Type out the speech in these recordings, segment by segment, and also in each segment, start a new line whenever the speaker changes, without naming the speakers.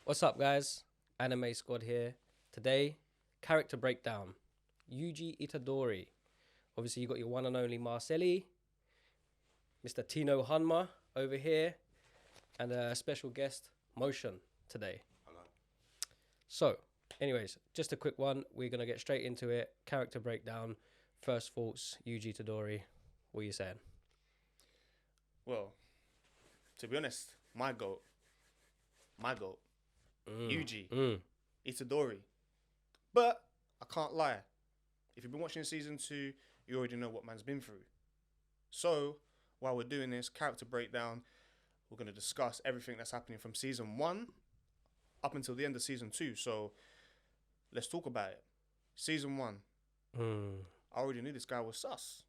What's up, guys? Anime Squad here. Today, character breakdown. Yuji Itadori. Obviously, you got your one and only Marcelli, Mr. Tino Hanma over here, and a special guest, Motion, today.
Hello.
So, anyways, just a quick one. We're going to get straight into it. Character breakdown. First thoughts, Yuji Itadori. What are you saying?
Well, to be honest, my goat, Yuji Itadori. But I can't lie. If you've been watching season 2, you already know what man's been through. So, while we're doing this character breakdown, we're going to discuss everything that's happening from season 1 up until the end of season 2. So, let's talk about it. Season 1. I already knew this guy was sus.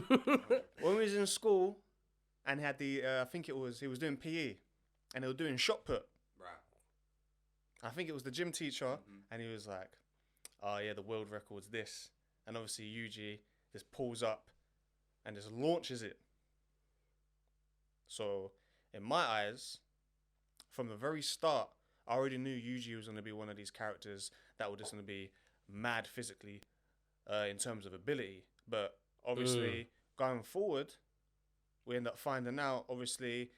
When we was in school and had I think he was doing PE and they were doing shot put.
Right.
I think it was the gym teacher and he was like, oh yeah, the world record's this. And obviously Yuji just pulls up and just launches it. So in my eyes, from the very start, I already knew Yuji was going to be one of these characters that were just going to be mad physically in terms of ability. But obviously, going forward, we end up finding out, obviously,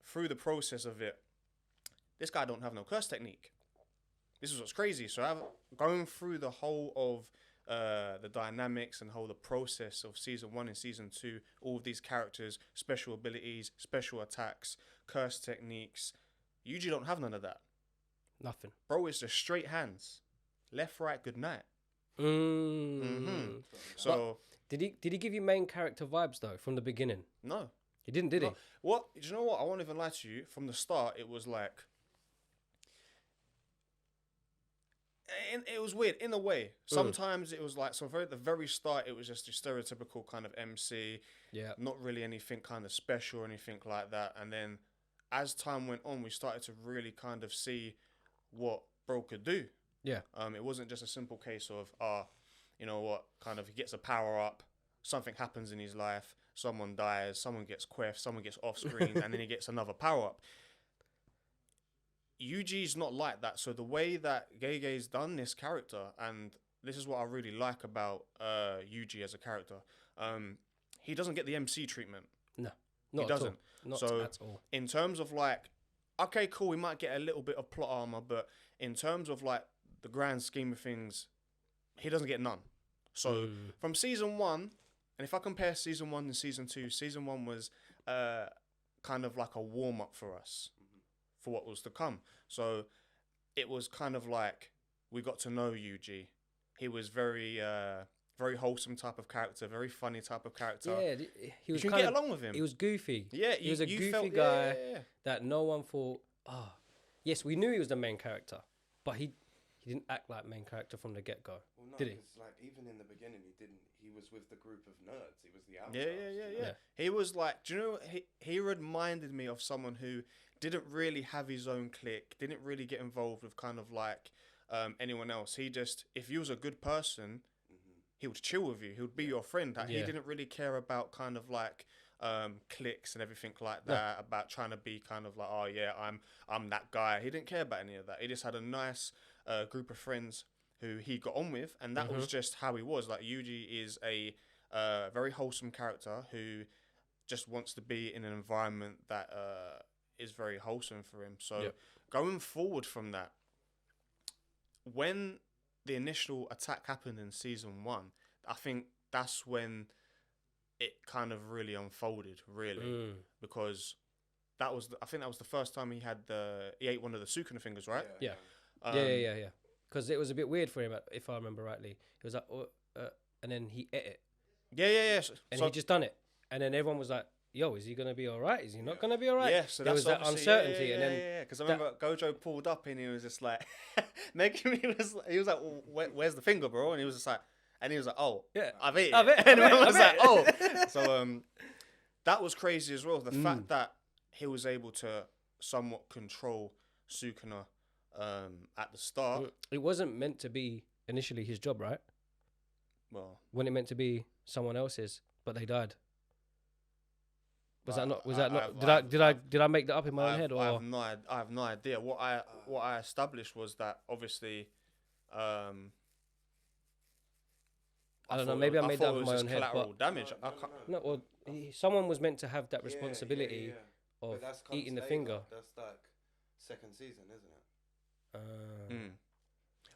through the process of it, this guy don't have no curse technique. This is what's crazy. So going through the whole of the dynamics and the process of season 1 and season 2, all of these characters, special abilities, special attacks, curse techniques, Yuji don't have none of that.
Nothing.
Bro, it's just straight hands. Left, right, good night. So
Did he give you main character vibes though from the beginning?
no.
He didn't, did he?
What? Do you know what? I won't even lie to you. From the start, it was like, it was weird in a way. Sometimes it was like, so at the very start, it was just your stereotypical kind of MC.
Yeah.
Not really anything kind of special or anything like that. And then as time went on, we started to really kind of see what bro could do.
Yeah.
It wasn't just a simple case of, you know what, kind of he gets a power up, something happens in his life, someone dies, someone gets queffed, someone gets off screen, and then he gets another power up. Yuji's not like that. So the way that Gege's done this character, and this is what I really like about Yuji as a character, he doesn't get the MC treatment.
No, not
He doesn't.
Not
So
at all.
in terms of like, okay, cool, we might get a little bit of plot armor, but in terms of like the grand scheme of things, he doesn't get none. So from season 1, and if I compare season 1 and season 2, season 1 was kind of like a warm up for us for what was to come. So it was kind of like we got to know Yuji. He was very wholesome type of character, very funny type of character.
Yeah, he was
you can
kind
get
of,
along with him.
He was goofy.
Yeah,
he was a
you
goofy
felt,
guy
yeah.
that no one thought. Yes, we knew he was the main character, but he didn't act like main character from the get go.
Well, no,
Did he?
Because like even in the beginning, he didn't. He was with the group of nerds. He was the outcast.
Yeah. He was like, do you know? He reminded me of someone who didn't really have his own clique, didn't really get involved with kind of like anyone else. He just, if you was a good person, he would chill with you. He would be your friend. Like, He didn't really care about kind of like cliques and everything like that. About trying to be kind of like, oh yeah, I'm that guy. He didn't care about any of that. He just had a nice group of friends who he got on with, and that was just how he was. Like Yuji is a very wholesome character who just wants to be in an environment that is very wholesome for him. So going forward from that, when the initial attack happened in season 1, I think that's when it kind of really unfolded, because I think that was the first time he ate one of the Sukuna fingers, right?
Yeah. Yeah. Because it was a bit weird for him, if I remember rightly. It was like, and then he ate it.
Yeah.
And he just done it. And then everyone was like, yo, is he going to be all right? Is he not going to be all right?
Yeah, so
there was that uncertainty.
Yeah, because I remember Gojo pulled up and he was just like, he was like, well, where's the finger, bro? And he was just like, oh, yeah, I've eaten it. And everyone was like, oh. So that was crazy as well. The fact that he was able to somewhat control Sukuna at the start.
It wasn't meant to be initially his job, right?
Well,
When it meant to be someone else's, but they died. Was
Like,
that not? Was that not?
I've-
Did I make that up in my own head,
I
or
have no idea. What I established was that obviously,
I don't know.
thought
Maybe I
it-
made
thought
that up
it
in
was
my
just
own head,
collateral
but
damage.
No,
I
no,
can't,
no.
no. Well, someone was meant to have that
Yeah,
responsibility
But
of
that's comes
eating the
later.
finger.
That's like second season, isn't it?
Mm.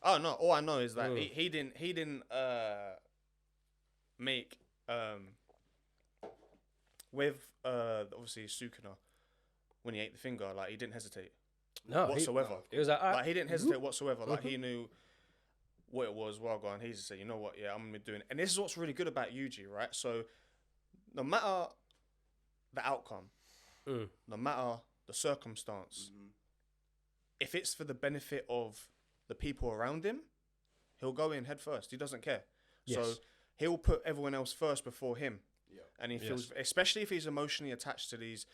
Oh no! All I know is that
Mm.
he didn't make with obviously Sukuna when he ate the finger, like he didn't hesitate
No,
whatsoever.
It was like,
Like he didn't hesitate whatsoever. Like
Mhm.
he knew what it was. Well gone. He just said, you know what? Yeah, I'm gonna be doing it. And this is what's really good about Yuji, right? So no matter the outcome,
Mm.
no matter the circumstance, if it's for the benefit of the people around him, he'll go in head first. He doesn't care. So
Yes.
he'll put everyone else first before him.
Yeah.
And he feels, especially if he's emotionally attached to these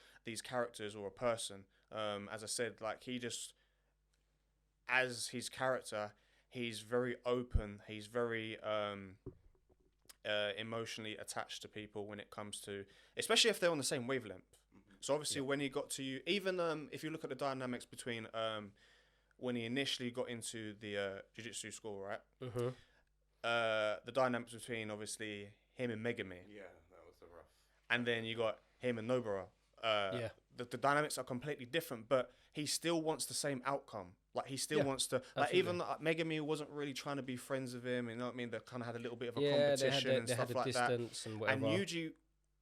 characters or a person. As I said, like he just, as his character, he's very open. He's very emotionally attached to people when it comes to, especially if they're on the same wavelength. So obviously, when he got to you, even if you look at the dynamics between when he initially got into the jiu-jitsu school, right?
Mm-hmm.
The dynamics between obviously him and Megami,
Yeah, that was a rough.
and then you got him and Nobara.
Yeah.
The dynamics are completely different, but he still wants the same outcome. Like he still
Yeah,
wants to, like even Megami wasn't really trying to be friends with him. You know what I mean? They kind of had a little bit of a competition and stuff like that.
And whatever.
And Yuji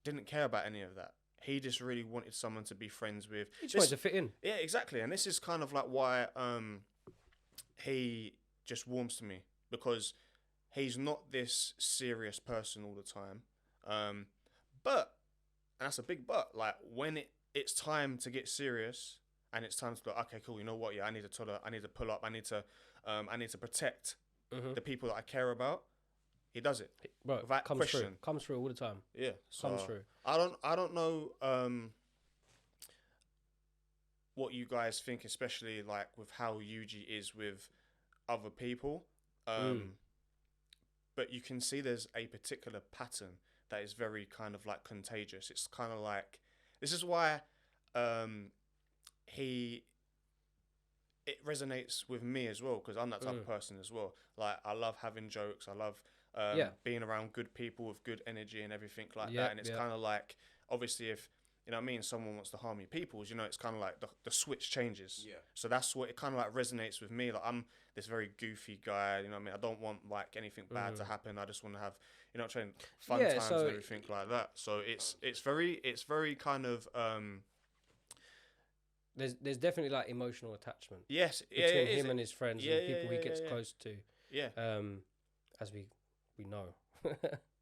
didn't care about any of that. He just really wanted someone to be friends with.
He just wanted to fit in.
Yeah, exactly. And this is kind of like why he just warms to me, because he's not this serious person all the time. But, and that's a big but, like when it's time to get serious and it's time to go, okay, cool, you know what? Yeah, I need to pull up. I need to protect the people that I care about. He does it.
Bro,
without question.
Comes through all the time.
Yeah. So
Comes through.
I don't know what you guys think, especially like with how Yuji is with other people. But you can see there's a particular pattern that is very kind of like contagious. It's kind of like, this is why it resonates with me as well, because I'm that type of person as well. Like I love having jokes. I love being around good people with good energy and everything like that. And it's kind of like, obviously, if you know what I mean, someone wants to harm your peoples, you know, it's kind of like the switch changes.
Yeah.
So that's what it kind of like resonates with me. Like I'm this very goofy guy, you know what I mean? I don't want like anything bad to happen. I just want to have, you know what I'm saying, fun times and everything like that. So it's very kind of
There's definitely like emotional attachment.
yes,
Between him and his friends and people he gets close to.
Yeah.
As we know.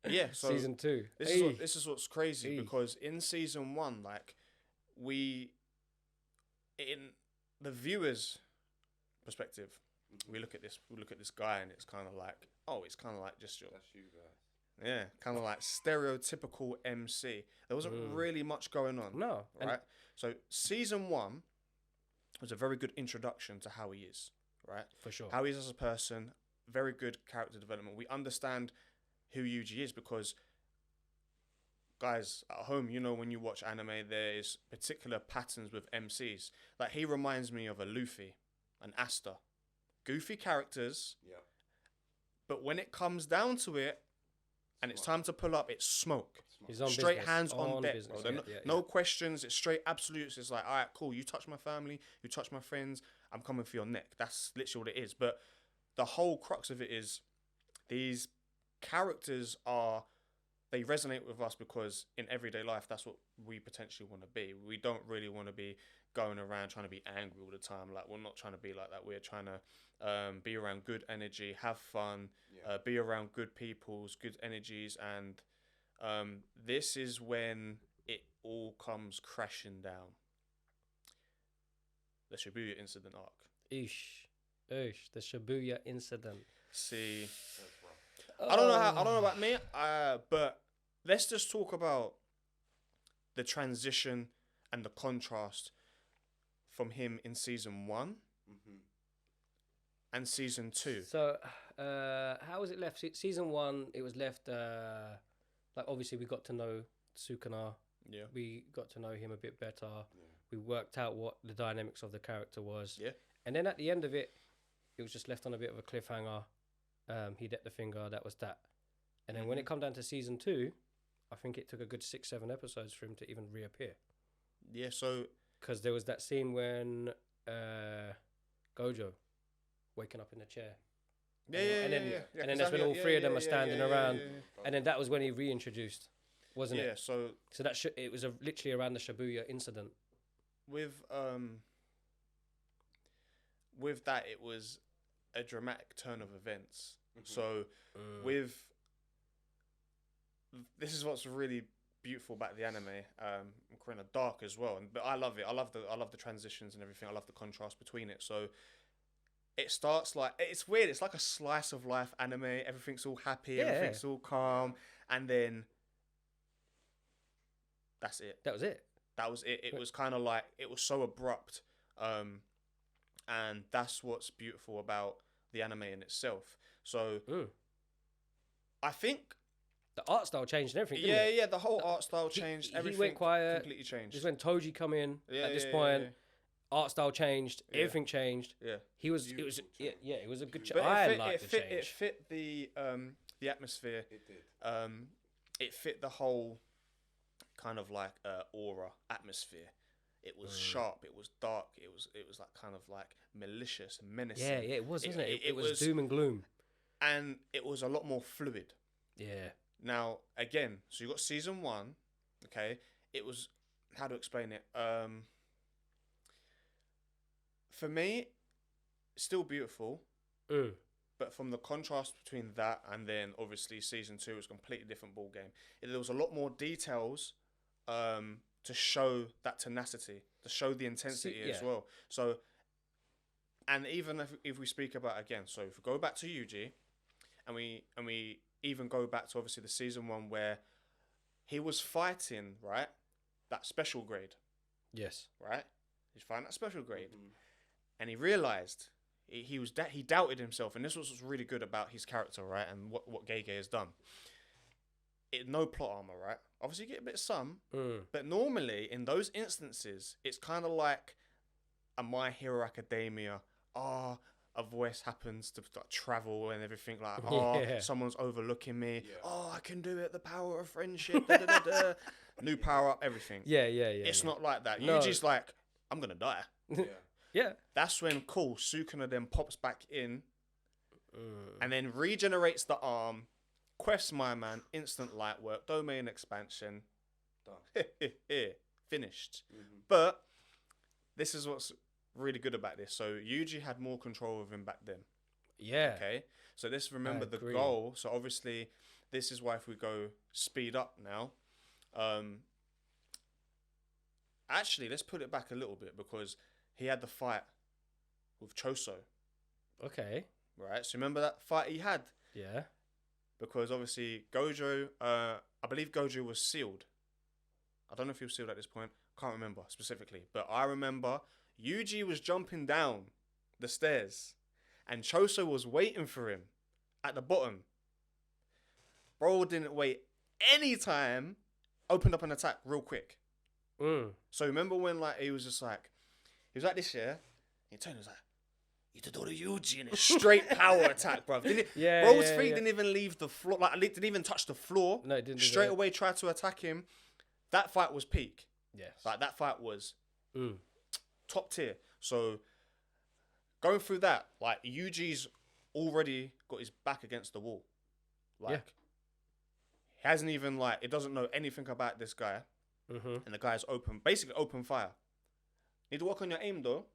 Yeah, so
season 2.
This is what's crazy,
Hey.
because in season 1, like in the viewer's perspective, we look at this guy and it's kind of like, oh, it's kind of like just your,
That's you guys.
yeah, kind of like stereotypical MC. There wasn't really much going on.
No.
Right? So season 1 was a very good introduction to how he is, right?
For sure.
How he is as a person, very good character development. We understand who Yuji is because, guys at home, you know, when you watch anime, there is particular patterns with MCs. Like he reminds me of a Luffy, an Asta. Goofy characters,
Yeah.
but when it comes down to it, and it's time to pull up, it's smoke.
He's on
Straight
business.
hands on deck,
business.
bro. No questions. It's straight absolutes. It's like, all right, cool. You touch my family. You touch my friends. I'm coming for your neck. That's literally what it is. But the whole crux of it is these characters they resonate with us because in everyday life, that's what we potentially want to be. We don't really want to be going around trying to be angry all the time. Like, we're not trying to be like that. We're trying to be around good energy, have fun, be around good people's good energies. And this is when it all comes crashing down. The Shibuya incident arc.
The Shibuya incident.
See,
That's rough.
I don't know about me, but let's just talk about the transition and the contrast from him in season 1 and season 2.
So, how was it left? Season 1, it was left, like, obviously we got to know Sukuna
Yeah.
We got to know him a bit better. We worked out what the dynamics of the character was.
Yeah.
And then at the end of it, it was just left on a bit of a cliffhanger. He decked the finger. That was that. And then when it come down to season 2, I think it took a good 6-7 episodes for him to even reappear.
Yeah. So
Because there was that scene when Gojo waking up in the chair. And then that's when all three of them are standing around. And then that was when he reintroduced, wasn't it?
Yeah. So
that it was literally around the Shibuya incident.
with that, it was a dramatic turn of events. So this is what's really beautiful about the anime. Kind of dark as well, but I love it. I love the transitions and everything. I love the contrast between it. So it starts like, it's weird. It's like a slice of life anime. Everything's all happy. Everything's all calm, and then that's it.
That was it.
That was it. It was kind of like, it was so abrupt, and that's what's beautiful about the anime in itself. So I think
the art style changed and everything. Didn't it?
Yeah. The whole art style changed.
He
Everything
went quiet.
completely changed.
Just when Toji come in at this point, art style changed. Everything changed.
Yeah.
He was. It was. Yeah. It was a good.
But
I liked the change.
It fit the atmosphere.
It did.
It fit the whole kind of like aura atmosphere. It was sharp. It was dark. It was like kind of like malicious, menacing.
Yeah. It was, wasn't it? It was doom and gloom.
And it was a lot more fluid.
Yeah.
Now again, so you got season 1. Okay, it was, how to explain it. For me, still beautiful. But from the contrast between that and then obviously season 2 was a completely different ball game. There was a lot more details to show that tenacity, to show the intensity as well. So, and even if we speak about again, so if we go back to Yuji, and we even go back to obviously the season 1 where he was fighting, right, that special grade.
Yes.
Right, he's fighting that special grade, and he realized. He doubted himself, and this was what's really good about his character, right? And what Gege has done. No plot armor, right? Obviously, you get a bit of some, but normally in those instances, it's kind of like a My Hero Academia. A voice happens to travel and everything, like someone's overlooking me. Yeah. I can do it. The power of friendship. Da, da, da, da. New power up, everything.
Yeah.
It's not like that.
No.
Yuji's like, I'm gonna die.
Yeah.
Yeah.
That's when Sukuna then pops back in and then regenerates the arm, quests my man, instant light work, domain expansion.
Done.
Finished. But this is what's really good about this. So Yuji had more control of him back then.
Yeah.
Okay. So remember the
agree.
goal. So obviously this is why if we go speed up now, actually let's put it back a little bit because he had the fight with Choso.
Okay.
Right? So remember that fight he had?
Yeah.
Because obviously Gojo, I believe Gojo was sealed. I don't know if he was sealed at this point. Can't remember specifically. But I remember Yuji was jumping down the stairs and Choso was waiting for him at the bottom. Bro didn't wait any time. Opened up an attack real quick. So remember when like he was just like, he was like this, yeah? He turned, he was like, Itadori Yuji, and it's straight power attack, bruv. Bro's feet didn't even leave the floor, like didn't even touch the floor.
No, it didn't.
Straight away tried to attack him. That fight was peak.
Yes.
Like that fight was top tier. So going through that, like Yuji's already got his back against the wall. Like he hasn't even like, it doesn't know anything about this guy. And the guy's basically open fire. Need to work on your aim though.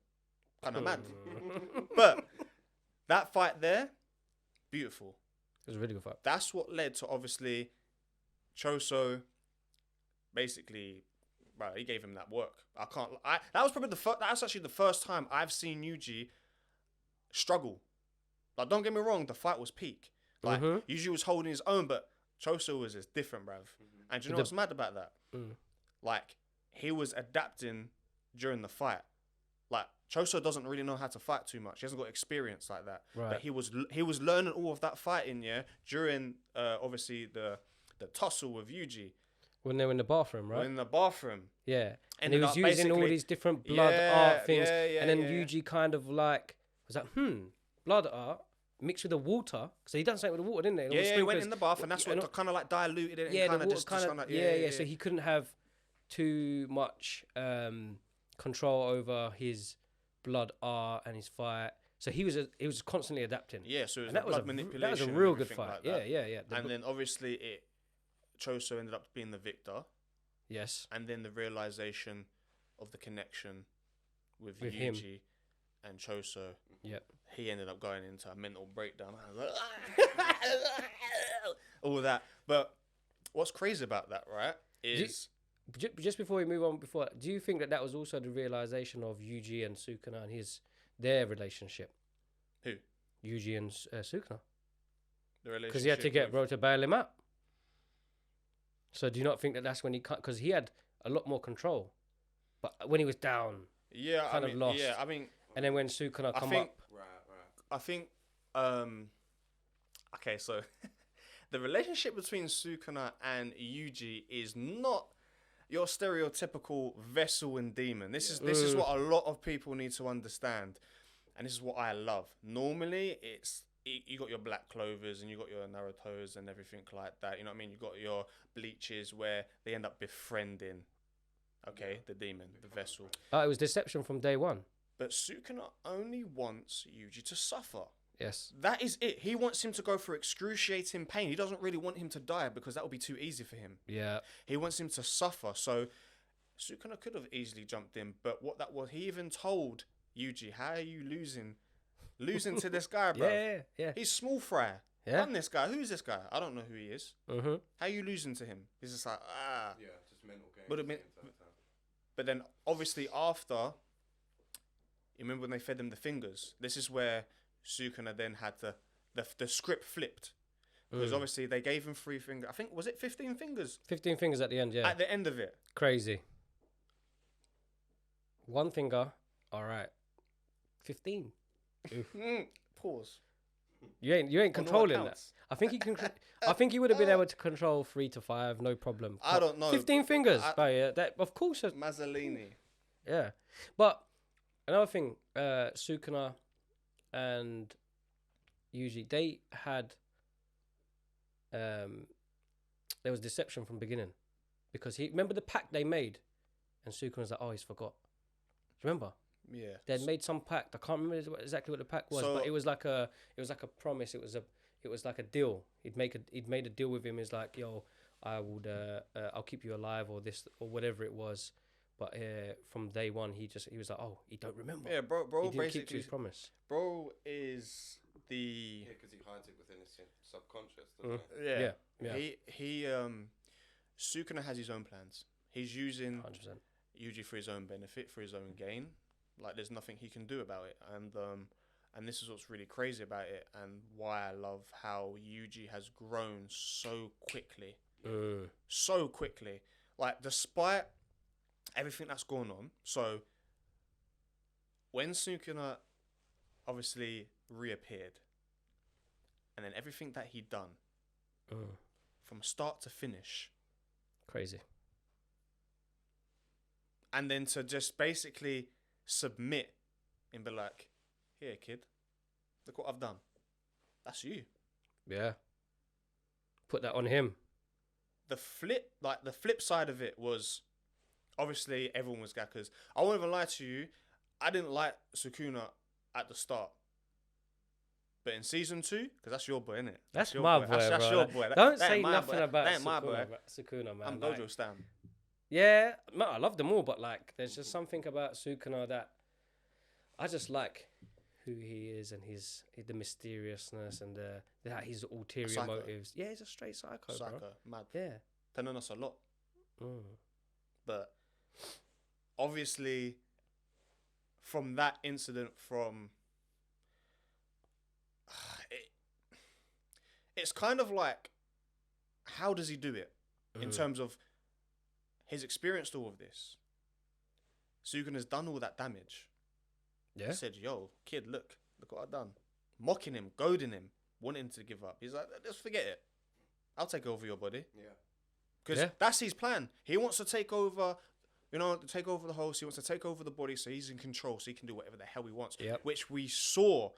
Kind of mad. But that fight there, beautiful.
It was a really good fight.
That's what led to obviously Choso basically, bro, he gave him that work. That was probably that's actually the first time I've seen Yuji struggle. Like, don't get me wrong, the fight was peak. Like, Yuji was holding his own, but Choso was just different, bruv. And do you know what's mad about that? Like, he was adapting during the fight. Like, Choso doesn't really know how to fight too much. He hasn't got experience like that.
Right.
But he was learning all of that fighting, during obviously the tussle with Yuji.
When they were in the bathroom, right?
in the bathroom.
Yeah. And he
Ended
was
up
using all
basically-
these different blood art things.
Yeah,
and then
yeah.
Yuji kind of like was like, blood art mixed with the water. So he done something with the water, didn't he? All the
Yeah, he went
sprinklers.
in the bath, and that's
And
what kind of like diluted it.
yeah,
and
the
kind of
water
just
kind of
kinda-
yeah. So he couldn't have too much control over his blood art and his fight. So he was constantly adapting.
Yeah, so it was
And
the
that was
blood
a
manipulation.
that was a
and
real good
everything
fight.
like that.
Yeah.
And then obviously Choso ended up being the victor,
yes,
and then the realization of the connection with
With
Yuji
him.
and Choso.
Yep.
He ended up going into a mental breakdown. I was like, all that. But what's crazy about that, right, is
just before we move on, do you think that was also the realization of Yuji and Sukuna and their relationship?
Who?
Yuji and Sukuna.
the relationship.
Because he had to get
with-
bro to bail him out. So do you not think that that's when he cut? Because he had a lot more control, but when he was down,
Yeah,
kind
I
of
mean,
lost.
yeah, I mean,
and then when Sukuna
I
come
think-
up,
Right.
I think, okay, so the relationship between Sukuna and Yuji is not your stereotypical vessel and demon. This is what a lot of people need to understand, and this is what I love. Normally, it's you got your black clovers and you got your Naruto's and everything like that. You know what I mean? You got your Bleaches where they end up befriending. Okay, the demon, the vessel.
it was deception from day one.
But Sukuna only wants Yuji to suffer.
Yes.
That is it. He wants him to go through excruciating pain. He doesn't really want him to die because that would be too easy for him.
Yeah.
He wants him to suffer. So Sukuna could have easily jumped in, but what that was, he even told Yuji, "How are you losing to this guy, bro?
Yeah.
He's small fry.
Yeah.
I'm this guy. Who's this guy? I don't know who he is.
Mm-hmm.
How you losing to him?" He's just like,
Yeah, just mental games.
Would have been-
the entire time.
But then obviously after, you remember when they fed him the fingers? This is where Sukuna then had the script flipped. Because obviously they gave him 3 fingers. I think, was it 15 fingers?
15 fingers at the end, yeah.
At the end of it.
Crazy. 1 finger, all right. 15.
Pause.
You ain't
On all
controlling that.
accounts.
I think he can. I think he would have been able to control 3 to 5, no problem.
I don't know.
15 fingers, that of course.
Mazzolini.
Yeah, but another thing, Sukuna and Yuji, they had there was deception from beginning, because he remember the pact they made, and Sukuna was like, oh, he's forgot. Do you remember?
Yeah.
They had made some pact. I can't remember exactly what the pact was,
So-
but it was like a promise. It was like a deal. He'd made a deal with him. He's like, yo, I would I'll keep you alive, or this, or whatever it was. But from day one, he was like, oh, he don't remember.
Yeah, bro
he didn't keep to
basically,
his promise.
bro is the
Yeah, because he hides it within his subconscious, doesn't he?
Yeah.
He Sukuna has his own plans. He's using
100%.
Yuji for his own benefit, for his own gain. Like there's nothing he can do about it, and this is what's really crazy about it, and why I love how Yuji has grown so quickly, so quickly. Like despite everything that's going on, so when Sukuna obviously reappeared, and then everything that he'd done from start to finish,
Crazy.
and then to just basically submit and be like, here, kid, look what I've done. That's you.
Yeah. Put that on him.
The flip side of it was, obviously everyone was gackers. I won't even lie to you, I didn't like Sukuna at the start. But in season 2, because that's your boy, innit?
That's
your
my
boy.
boy,
That's
bro.
your boy.
Don't
That
say
ain't my
nothing
boy.
about
That ain't my boy.
Sukuna, man.
I'm
Like,
Gojo Stan.
yeah, no, I love them all, but like, there's just something about Sukuna that I just like who he is, and the mysteriousness, and his ulterior
Psycho.
motives. Yeah, he's a straight psycho,
Psycho,
bro.
mad.
Yeah.
Telling us a lot.
Mm.
But obviously, from that incident, it's kind of like, how does he do it in terms of he's experienced all of this? Sugan has done all that damage.
Yeah.
He said, yo, kid, look what I've done. Mocking him, goading him, wanting him to give up. He's like, just forget it. I'll take over your body.
Yeah.
because that's his plan. He wants to take over. Take over the host. He wants to take over the body, so he's in control, so he can do whatever the hell he wants.
Yep.
Which we saw.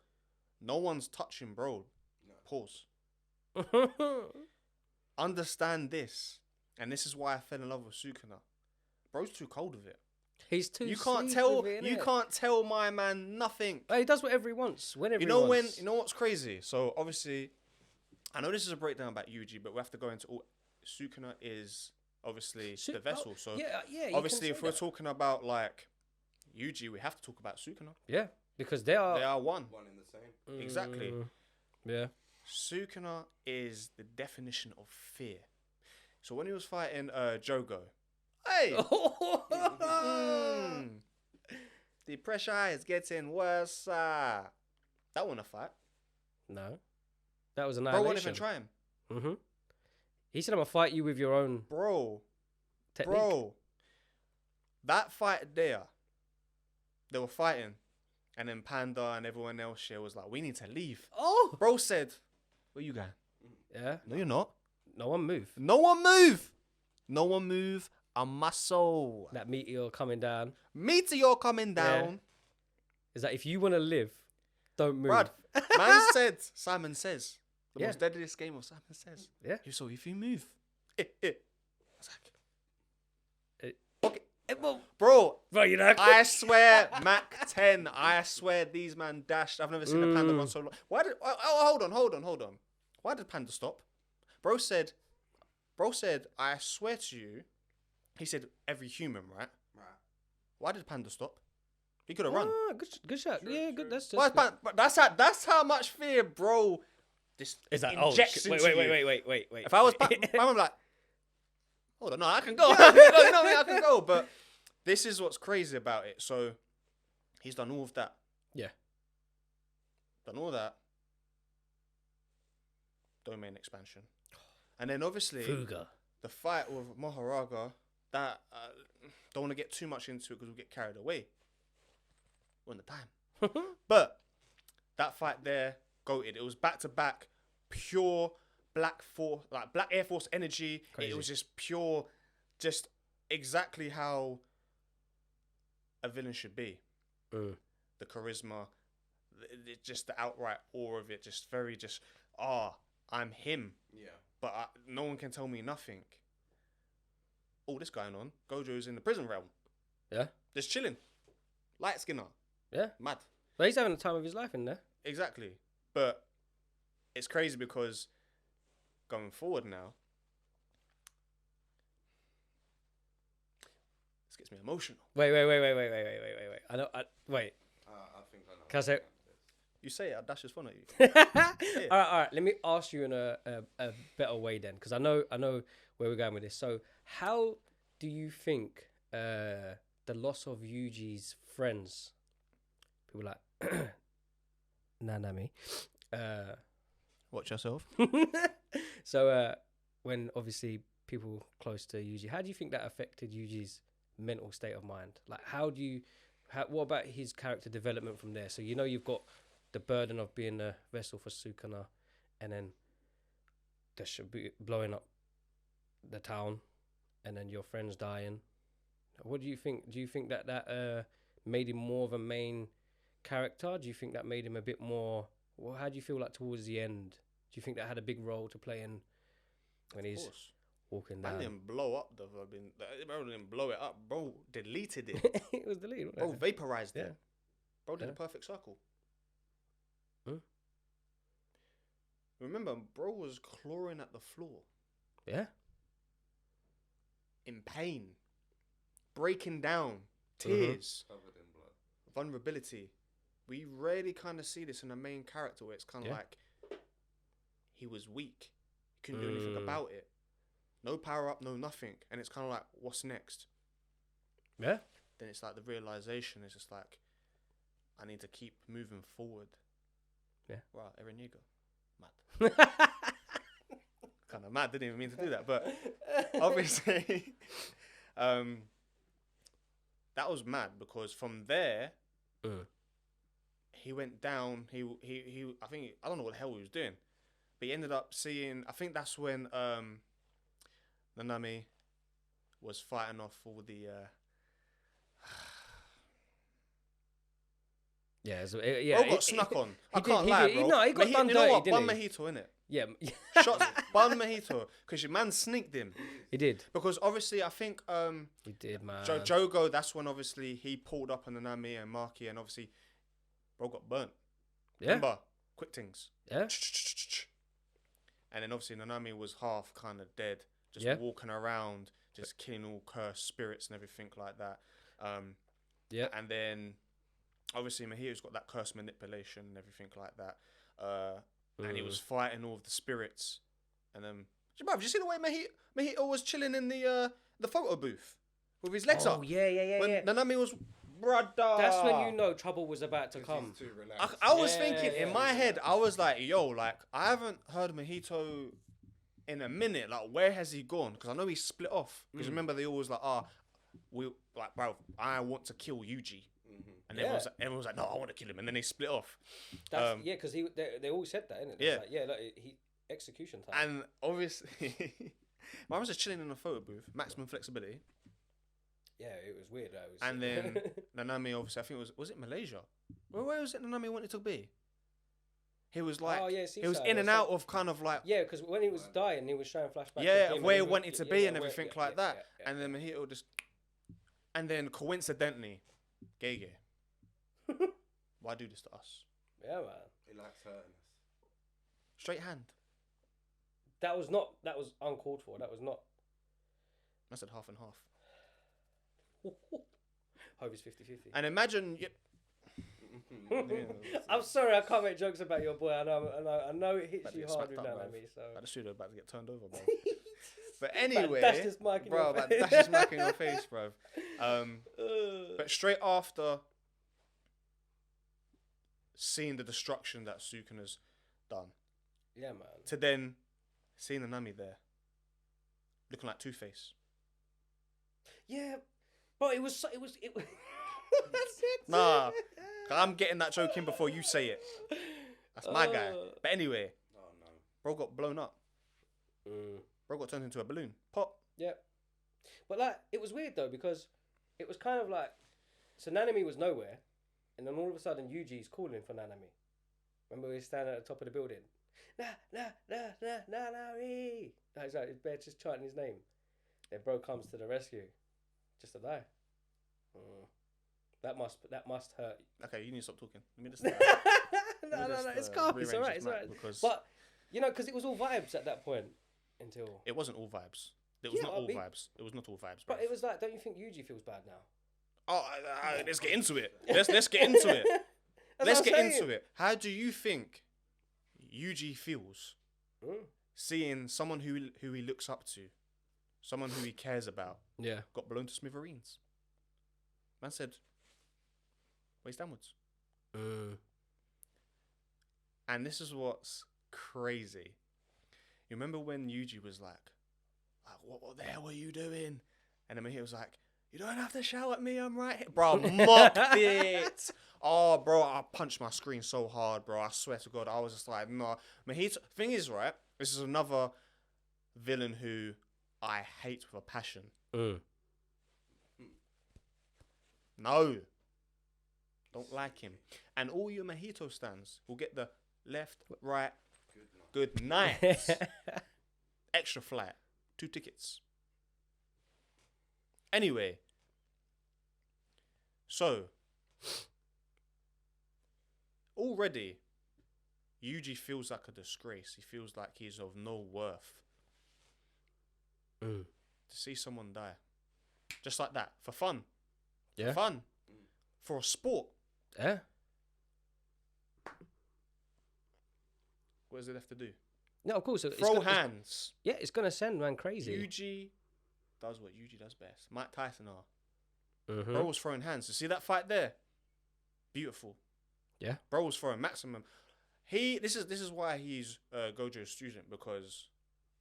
No one's touching, bro.
No.
Pause. Understand this, and this is why I fell in love with Sukuna. Bro's too cold with it.
He's too.
You can't
sleek
tell.
with it,
You
innit?
can't tell my man nothing.
He does whatever he wants, whenever
You
he
know
wants.
You know what's crazy? So obviously, I know this is a breakdown about Yuji, but we have to go into all. Sukuna is obviously the vessel. So
yeah. You
obviously,
can
if
say
we're
that.
talking about like Yuji, we have to talk about Sukuna.
Yeah, because they are.
They are one.
One in the same.
Exactly.
Yeah.
Sukuna is the definition of fear. So when he was fighting Jogo, hey, the pressure is getting worse. That wasn't a fight.
No, that was
Bro
annihilation.
wasn't even trying.
Mm-hmm. He said, "I'm gonna fight you with your own
Bro,
technique."
that fight there, they were fighting, and then Panda and everyone else here was like, "We need to leave."
Oh,
Bro said, "Where you going?"
yeah.
No, you're not.
No one move.
No one move. No one move. A muscle.
That meteor coming down.
Meteor coming down.
Yeah. Is that if you want to live, don't move.
Brad, man said, Simon Says. The
Yeah.
most deadliest game of Simon Says.
Yeah.
So if you move. I was like, okay.
Well,
Bro,
you know.
I swear, Mac 10. I swear these man dashed. I've never seen a panda run so long. Why did... Oh, hold on. Why did panda stop? Bro said, I swear to you, he said every human, right?
Right.
Why did panda stop? He could have run.
Ah, good shot.
True,
Yeah,
true.
good. That's
Why is
good.
but that's how much fear, bro. This
Is that
injects
wait,
into
wait,
you.
wait, wait, wait, wait.
If I was, I'm like, hold on, no, I can go. I can go. But this is what's crazy about it. So he's done all of that.
Yeah.
Done all that. Domain expansion, and then obviously
Fuga.
the fight with Maharaga. That don't want to get too much into it because we'll get carried away. We're on the time. But that fight there, goated. It was back to back, pure Black Air Force energy.
Crazy.
It was just pure, just exactly how a villain should be.
Mm.
The charisma, just the outright awe of it. Just very, I'm him.
Yeah.
But no one can tell me nothing. All this going on. Gojo's in the prison realm.
Yeah.
Just chilling. Light skinner.
Yeah.
Mad.
But he's having the time of his life in there.
Exactly. But it's crazy because going forward now, this gets me emotional.
Wait. I know. Wait.
I think I know.
Can I say?
You say it, I'll dash his phone at you.
All right. Let me ask you in a better way then, because I know where we're going with this. So, how do you think the loss of Yuji's friends, people like Nanami,
Watch yourself.
so when obviously people close to Yuji, how do you think that affected Yuji's mental state of mind? Like, what about his character development from there? So you've got the burden of being a vessel for Sukuna, and then the blowing up the town, and then your friends dying. What do you think? Do you think that made him more of a main character? Do you think that made him a bit more? Well, how do you feel like towards the end? Do you think that had a big role to play in when he's walking
Man
down?
didn't blow up bro didn't blow it up. Bro deleted it.
It was deleted.
Bro vaporized
Yeah.
it. Bro did
Yeah.
a perfect circle.
Hmm.
Remember, bro was clawing at the floor
Yeah.
in pain, breaking down, tears,
Covered in blood.
vulnerability. We rarely kind of see this in a main character where it's kind of
Yeah.
like he was weak. He couldn't do anything about it. No power up, no nothing. And it's kind of like, what's next?
Yeah.
Then it's like the realization is just like, I need to keep moving forward.
Yeah.
Wow, Eren Yeager. Mad. Kind of mad, didn't even mean to do that. But obviously, that was mad because from there, he went down. He I don't know what the hell he was doing, but he ended up seeing. I think that's when Nanami was fighting off all the
Yeah, so
bro got snuck on. I
did-
can't
he
lie,
did-
bro.
no, he got done
you know
dirty,
what?
didn't
Bun
he?
Mojito, innit?
yeah,
Shots, Bun Mojito, because your man sneaked him.
he did.
Because obviously, I think
He did, man.
Jogo, that's when obviously he pulled up on Nanami and Maki, and obviously, bro got burnt.
Yeah,
Remember, quick things.
yeah,
And then obviously Nanami was half kind of dead, just
Yeah.
walking around, just killing all cursed spirits and everything like that.
yeah.
And then obviously Mahito's got that curse manipulation and everything like that. And he was fighting all of the spirits. And then, bruv, did you see the way Mahito was chilling in the photo booth with his legs
Oh
up?
yeah.
When Nanami was, brother.
That's when you know trouble was about to
'Cause
come.
he's too relaxed.
I was
Yeah,
thinking
yeah,
in my head, I was like, yo, like, I haven't heard Mahito in a minute. Like, where has he gone? Because I know he split off. Because remember, they always like, bro, I want to kill Yuji. And
Yeah.
everyone was like, no, I want to kill him. And then they split off.
That's, yeah, because they all said that, innit?
Yeah.
Like, yeah, like, he execution time.
And obviously, I was just chilling in a photo booth, maximum flexibility.
Yeah, it was weird. Though.
And then Nanami, obviously, I think was it Malaysia? Where was it Nanami wanted to be? He was like,
Oh, yeah,
he was
seaside
in
or
and out of kind of like,
yeah, because when he was dying, he was showing flashbacks.
yeah,
of him
where he
and
wanted to
yeah,
be
yeah,
and
where-
everything
yeah,
like
yeah,
that.
yeah,
And then Mahito just, and then coincidentally, Gege. Why do this to us?
yeah, man.
He likes hurting us.
Straight hand.
That was uncalled for. That was not.
I said half and half.
Hope it's 50-50.
And imagine,
I'm sorry, I can't make jokes about your boy. I know it hits
About to
you
get
hard
smacked
with
up, bruv.
Nanami. So.
like the studio about to get turned over, bro. But anyway,
dash this mic in
bro,
your
about
face.
dash this mic in your face, bro. But straight after seeing the destruction that Sukuna's done,
Yeah, man.
to then seeing Nanami there, looking like Two-Face.
Yeah, but it was. That's it.
Nah, 'cause I'm getting that joke in before you say it. That's my guy. But anyway,
Oh no.
bro got blown up. Bro got turned into a balloon. Pop.
Yeah, but like it was weird though because it was kind of like so Nanami was nowhere, and then all of a sudden Yuji's calling for Nanami. Remember we were standing at the top of the building. Nanami. He's like his bear just chanting his name. Then bro comes to the rescue, just to die. That must hurt.
Okay, you need to stop talking. Let me just.
No, it's calm. It's alright. It's alright.
Because
But you know, because it was all vibes at that point until.
it wasn't all vibes. It was
Yeah,
not
I
all
mean-
vibes. It was not all vibes, bro.
But it was like, don't you think Yuji feels bad now?
Oh, let's get into it. Let's get into it.
That's
Let's
what I'm
get
saying.
into it. How do you think Yuji feels seeing someone who he looks up to, someone who he cares about,
Yeah.
got blown to smithereens? Man said, waist downwards. And this is what's crazy. You remember when Yuji was like, what the hell were you doing? And then he was like, you don't have to shout at me, I'm right here. Bro, mocked it. Oh, bro, I punched my screen so hard, bro. I swear to God, I was just like, no. Mahito, thing is, right, this is another villain who I hate with a passion. No. Don't like him. And all your Mahito stands will get the left, right, good night. Extra flight. 2 tickets. Anyway. So. Already, Yuji feels like a disgrace. He feels like he's of no worth. To see someone die. Just like that. For fun.
Yeah.
For fun. For a sport.
Yeah.
What does it have to do?
No, of course.
Throw hands.
Yeah, it's gonna send man crazy.
Yuji does what Yuji does best. Mike Tyson are.
Mm-hmm.
Bro was throwing hands. You see that fight there? Beautiful.
Yeah.
Bro was throwing maximum. This is why he's Gojo's student, because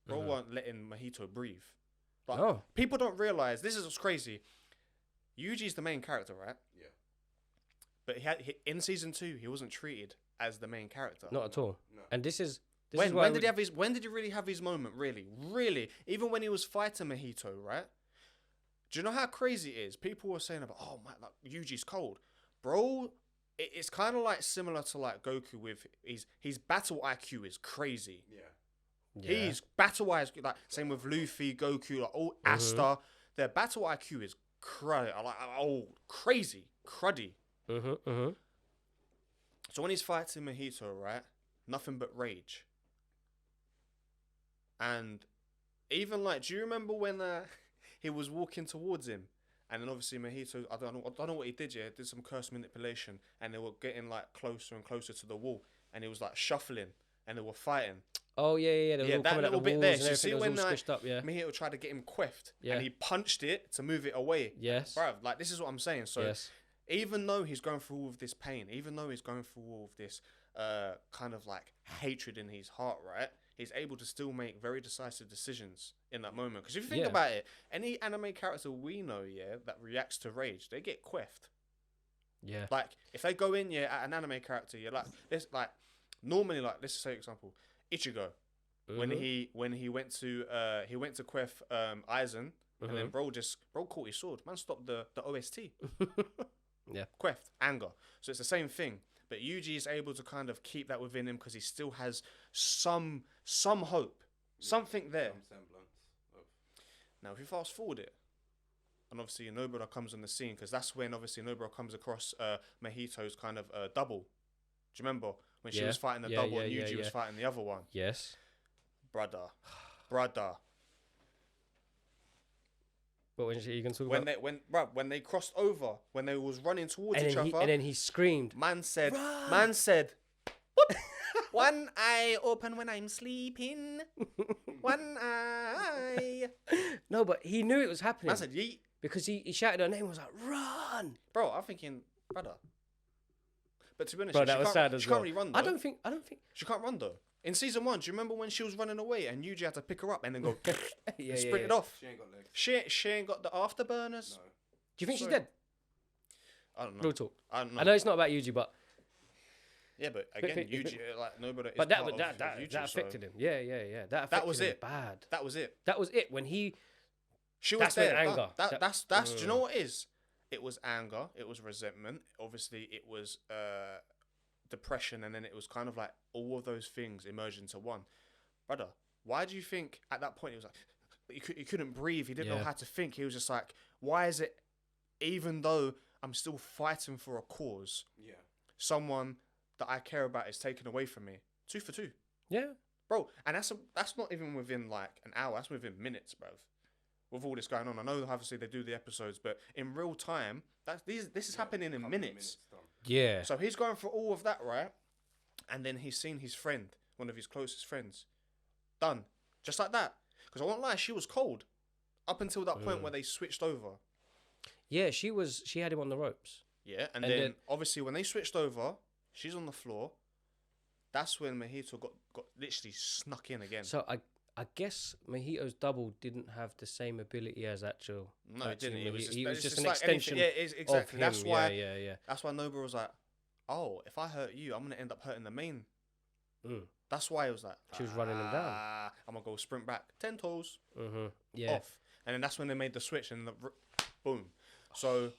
bro weren't letting Mahito breathe. But people don't realize, this is what's crazy. Yuji's the main character, right?
Yeah.
But in season 2, he wasn't treated as the main character.
Not at all.
No.
And this is
When did he have his? When did he really have his moment? Really. Even when he was fighting Mahito, right? Do you know how crazy it is? People were saying about, oh man, like Yuji's cold, bro. It's kind of like similar to like Goku with his battle IQ is crazy.
Yeah.
He's battle wise like same with Luffy, Goku, like all Asta. Their battle IQ is crazy, cruddy. So when he's fighting Mahito, right, nothing but rage. And even like, do you remember when he was walking towards him? And then obviously Mahito, I don't know what he did. Yeah, did some curse manipulation, and they were getting like closer and closer to the wall, and he was like shuffling, and they were fighting.
Oh yeah. They were all
that
coming
little
at the
bit
walls
there.
and
So you
everything.
see
It was
when
all squished up. Yeah.
Mahito tried to get him quiffed,
Yeah.
and he punched it to move it away.
Yes.
Bruv, like this is what I'm saying. So
Yes.
even though he's going through all of this pain, even though he's going through all of this kind of like hatred in his heart, right? He's able to still make very decisive decisions in that moment. Because if you think about it, any anime character we know, that reacts to rage, they get quiffed.
Yeah.
Like if they go in, at an anime character, like this, like normally, like let's say example, Ichigo, when he went to quiff Aizen, and then bro caught his sword. Man stopped the OST.
Yeah.
Queft, anger. So it's the same thing. But Yuji is able to kind of keep that within him because he still has some hope. Something there.
Some semblance of...
Now, if you fast forward it, and obviously Nobara comes on the scene, because that's when obviously Nobara comes across Mahito's kind of double. Do you remember when she was fighting the double and Yuji was fighting the other one?
Yes.
Brother.
But when you can talk about
When they crossed over, when they was running towards each other,
and then he screamed.
Man said, one eye open when I'm sleeping. One eye.
No, but he knew it was happening.
Man said, yeet.
Because he shouted her name and was like, run.
Bro, I'm thinking, brother. But to be honest,
Bro, that was sad as
she
well.
can't really run though.
I don't think.
She can't run though. In season 1, do you remember when she was running away and Yuji had to pick her up and then go sprint it off?
She ain't got legs.
She ain't got the afterburners.
No.
Do you think she's dead?
I don't know.
Real talk.
I don't know.
I know it's not about Yuji, but
Yeah, but again, Yuji, like nobody.
but that affected him. Yeah. That affected
was
him
it.
bad.
That was it.
That was it. When he,
She was
That's when
there.
anger.
That's. Do you know what it is? It was anger. It was resentment. Obviously, it was depression, and then it was kind of like all of those things emerged into one. Brother, why do you think at that point he was like he couldn't breathe? He didn't know how to think. He was just like, why is it? Even though I'm still fighting for a cause, someone that I care about is taken away from me. 2 for 2.
yeah.
Bro, and that's not even within like an hour. That's within minutes, bruv. With all this going on, I know obviously they do the episodes, but in real time, this is happening in minutes.
Yeah.
So he's going through all of that, right? And then he's seen his friend, one of his closest friends, done just like that. Because I won't lie, she was cold up until that point where they switched over.
Yeah, she had him on the ropes.
Yeah, and then obviously when they switched over, she's on the floor. That's when Mahito got literally snuck in again.
So I guess Mahito's double didn't have the same ability as actual.
No, it didn't.
He was just an
like
extension.
Exactly.
Of him.
That's why.
Yeah.
That's why Nobara was like, "Oh, if I hurt you, I'm gonna end up hurting the main."
Mm.
That's why it was like
She was running him down.
I'm gonna go sprint back 10 toes
Yeah.
off, and then that's when they made the switch and boom. So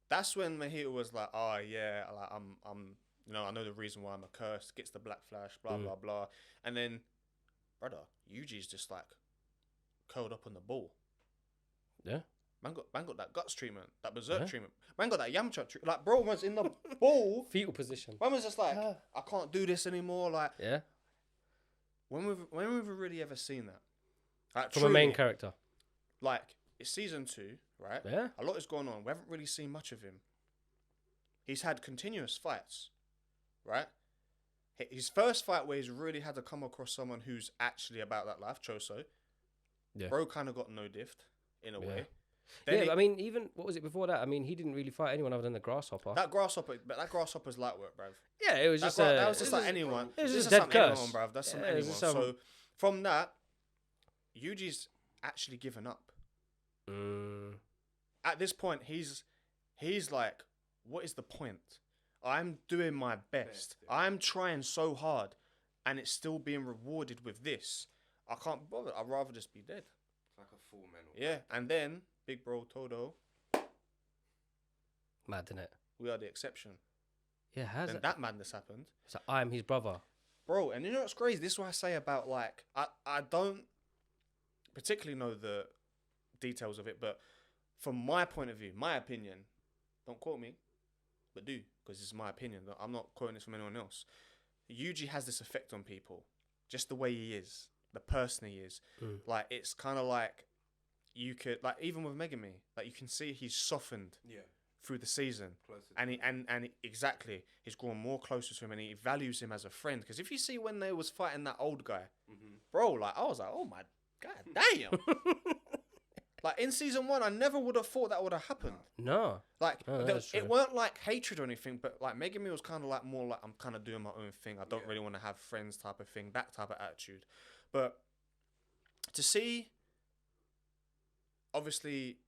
that's when Mahito was like, "Oh yeah, like I'm I know the reason why I'm a curse." Gets the black flash, blah blah blah, and then brother Yuji's just like curled up on the ball.
Yeah.
Man got that guts treatment, that berserk treatment. Man got that Yamcha treatment. Like, bro was in the ball.
Fetal position.
Man was just like, I can't do this anymore. Like,
Yeah.
when we've really ever seen that? Like,
From a main character.
Like, it's season 2, right?
Yeah.
A lot is going on. We haven't really seen much of him. He's had continuous fights, right? His first fight where he's really had to come across someone who's actually about that life, Choso.
Yeah.
Bro kind of got no diffed in a way.
Yeah, but I mean, even what was it before that? I mean, he didn't really fight anyone other than the grasshopper.
That grasshopper's light work, bruv.
Yeah, it was just
that was just like anyone.
It was
just
dead
some
curse.
anyone, bruv. That's some
Yeah,
anyone.
just some-
So from that, Yuji's actually given up. At this point, he's like, what is the point? I'm doing my best. I'm trying so hard. and it's still being rewarded with this. I can't bother. I'd rather just be dead.
It's like a full mental.
Yeah, and then big bro Todo,
Mad, innit?
we are the exception.
Yeah, how's
Then
it?
that madness happened.
So I'm his brother.
Bro, and you know what's crazy? This is what I say about, like, I don't particularly know the details of it, but from my point of view, my opinion, don't quote me, but do, because it's my opinion. I'm not quoting this from anyone else. Yuji has this effect on people, just the way he is, the person he is. Like, it's kind of like, you could, like, even with Megami, like, you can see he's softened through the season. Exactly, he's grown more closer to him, and he values him as a friend. Because if you see when they was fighting that old guy, bro, like, I was like, oh my god damn. Like, in season 1, I never would have thought that would have happened.
No.
Like,
No, that's true.
it weren't like hatred or anything, but like Megami was kind of like more like, I'm kind of doing my own thing, I don't really want to have friends type of thing, that type of attitude. But to see, obviously,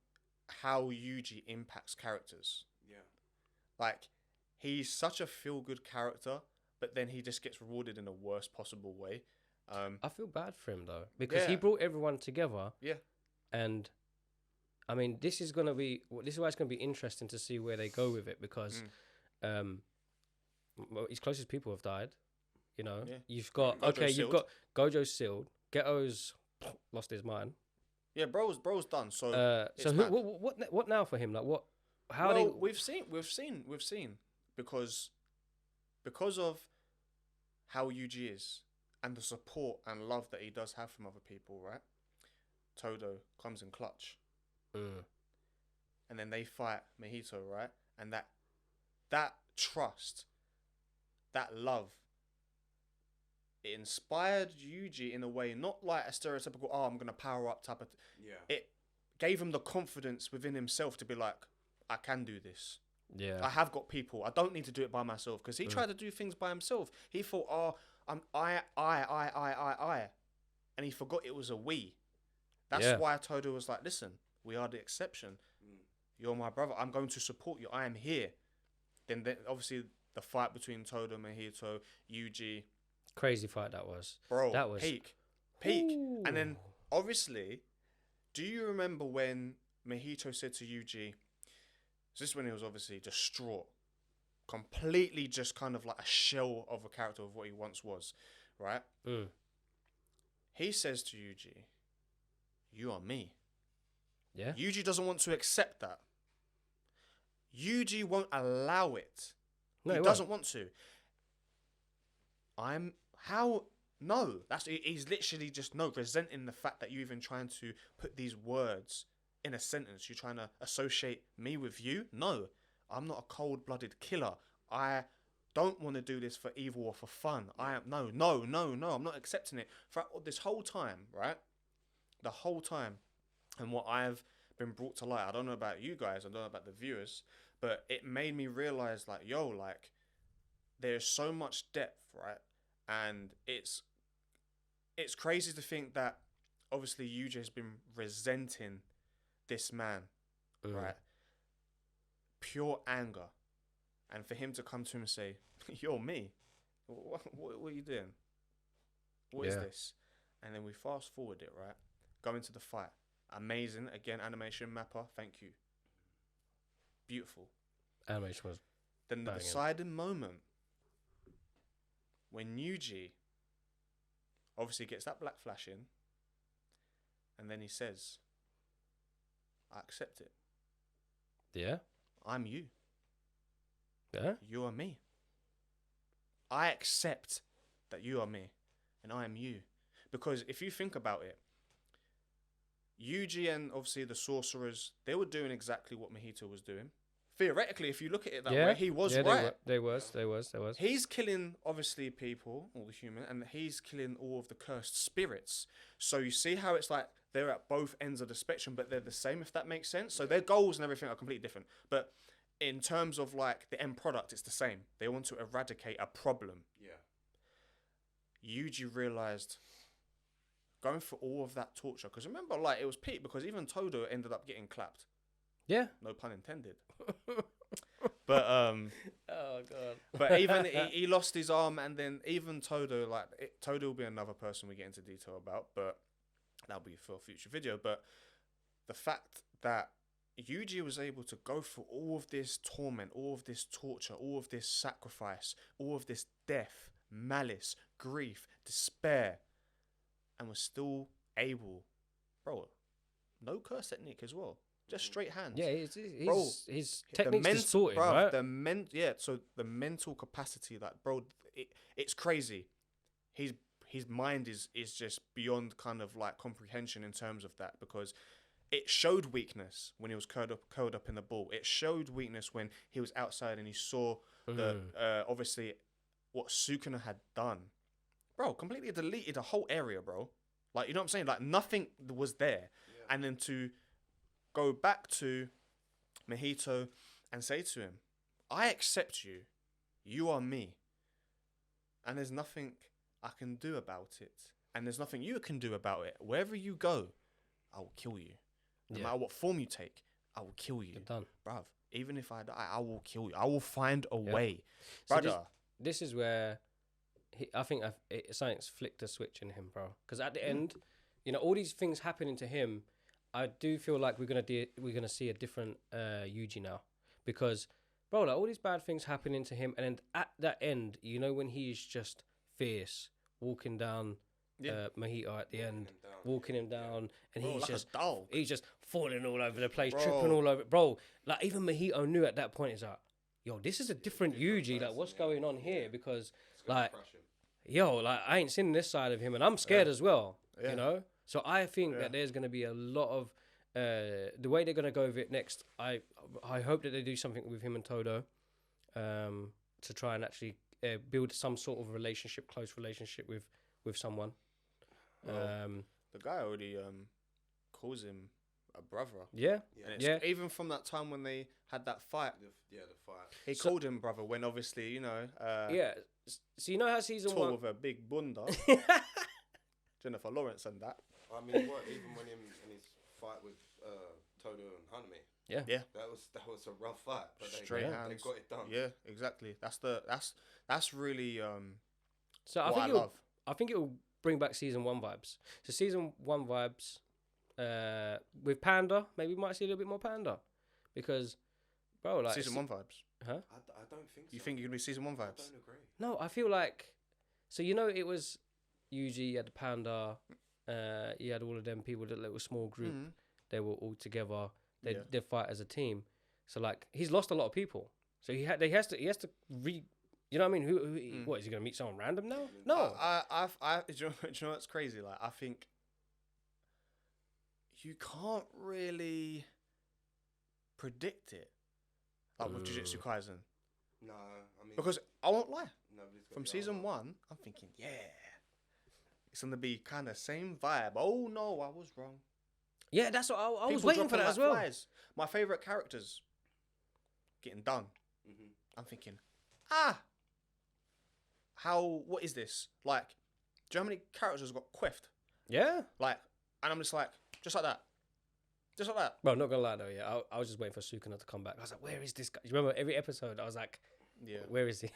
how Yuji impacts characters.
Yeah.
Like, he's such a feel-good character, but then he just gets rewarded in the worst possible way.
I feel bad for him though, because he
Yeah.
brought everyone together.
Yeah.
And I mean, this is why it's gonna be interesting to see where they go with it, because well, his closest people have died. You know,
Yeah.
you've got
Gojo's
you've
sealed.
got Gojo's sealed. Ghetto's lost his mind.
Yeah, bro's done. So it's
So
mad.
what now for him? Like what? How
well,
they?
we've seen because of how Yuji is and the support and love that he does have from other people, right? Todo comes in clutch, and then they fight Mahito, right? And that trust, that love, it inspired Yuji in a way, not like a stereotypical, oh, I'm gonna power up type of. It gave him the confidence within himself to be like, I can do this.
Yeah.
I have got people. I don't need to do it by myself, because he tried to do things by himself. He thought, oh, I, and he forgot it was a we. That's why Todo was like, listen, we are the exception. You're my brother. I'm going to support you. I am here. Then obviously the fight between Todo, Mahito, Yuji.
Crazy fight that was.
Bro,
that was
peak.
Ooh.
And then obviously, do you remember when Mahito said to Yuji, so this is when he was obviously distraught, completely just kind of like a shell of a character of what he once was, right? He says to Yuji, you are me.
Yeah.
Yuji doesn't want to accept that. Yuji won't allow it.
No,
he
he
doesn't want to. No, he's literally just resenting the fact that you're even trying to put these words in a sentence. You're trying to associate me with you. No, I'm not a cold-blooded killer. I don't want to do this for evil or for fun. No, I'm not accepting it. For this whole time, right? The whole time, and what I've been brought to light, I don't know about you guys, I don't know about the viewers, but it made me realize, like, yo, like, there's so much depth, right? And it's crazy to think that obviously Yuji has been resenting this man, right? Pure anger. And for him to come to him and say, you're me. What are you doing? What is this? And then we fast forward it, right? Go into the fight. Amazing. Again, animation mapper. Thank you. Beautiful.
Animation was.
Then the deciding moment when Yuji obviously gets that black flash in, and then he says, I accept it.
Yeah.
I'm you.
Yeah.
You are me. I accept that you are me, and I am you. Because if you think about it, Yuji and obviously the sorcerers, they were doing exactly what Mahito was doing. Theoretically, if you look at it that way, he was right.
They was.
He's killing, obviously, people, all the human, and he's killing all of the cursed spirits. So you see how it's like they're at both ends of the spectrum, but they're the same, if that makes sense. So their goals and everything are completely different. But in terms of, like, the end product, it's the same. They want to eradicate a problem.
Yeah.
Yuji realized, going for all of that torture, because remember, like, it was peak, because even Todo ended up getting clapped.
Yeah.
No pun intended. But
Oh god.
but even he lost his arm, and then even Todo, like Todo will be another person we get into detail about, but that'll be for a future video. But the fact that Yuji was able to go through all of this torment, all of this torture, all of this sacrifice, all of this death, malice, grief, despair, and was still able, bro, no curse technique as well. Just straight hands.
Yeah,
Bro,
his
the
technique's distorted, right?
So the mental capacity, like, bro, it's crazy. His mind is just beyond kind of like comprehension in terms of that, because it showed weakness when he was curled up in the ball. It showed weakness when he was outside and he saw the obviously what Sukuna had done. Bro, completely deleted a whole area, bro. Like, you know what I'm saying? Like, nothing was there. Yeah. And then to go back to Mahito and say to him, I accept you. You are me. And there's nothing I can do about it. And there's nothing you can do about it. Wherever you go, I will kill you. No matter what form you take, I will kill you.
You're done.
Bruv, even if I die, I will kill you. I will find a way. Brother.
So this is where I think something's flicked a switch in him, bro. Because at the end, you know, all these things happening to him, I do feel like we're gonna see a different Yuji now, because, bro, like, all these bad things happening to him, and then at that end, you know, when he's just fierce, walking down Mahito at the end, walking him down, and
bro, like
he's just falling all over the place, tripping all over, bro. Like, even Mahito knew at that point, it's like, yo, this is a different Yuji. Like, what's going on here? Because, like, yo, like, I ain't seen this side of him, and I'm scared as well. You know. So I think that there's going to be a lot of the way they're going to go with it next. I hope that they do something with him and Todo to try and actually build some sort of relationship, close relationship with someone.
The guy already calls him a brother.
Yeah.
Even from that time when they had that fight.
The fight.
He called him brother when obviously, you know.
So you know how season
tall
1
with a big bunda. Jennifer Lawrence and that.
I mean, what, even when him and his fight with Todo and Hanma.
Yeah.
That was a rough fight. But
Straight hands.
They got it done.
Yeah, exactly. That's really
so I think it will bring back season 1 vibes. So season 1 vibes with Panda, maybe we might see a little bit more Panda, because, bro, like
season 1 vibes.
Huh?
I don't think so.
You think you're gonna be season 1 vibes?
I don't agree.
No, I feel like, so, you know, it was Yuji, you had the Panda, you had all of them people, that little small group. They were all together. They fight as a team. So, like, he's lost a lot of people. So he has to you know what I mean? Who what, is he gonna meet someone random now? No.
Do you know what's crazy? Like, I think you can't really predict it, like with JuJutsu Kaisen.
No, I mean,
because I won't lie. From season 1, I'm thinking, it's gonna be kind of same vibe. Oh no, I was wrong.
Yeah, that's what I was waiting for that as well.
Flies. My favorite characters getting done. I'm thinking, what is this? Like, do you know how many characters got quiffed?
Yeah.
Like, and I'm just like that. Just like that.
Bro, not gonna lie though, I was just waiting for Sukuna to come back. I was like, where is this guy? You remember every episode? I was like, where is he?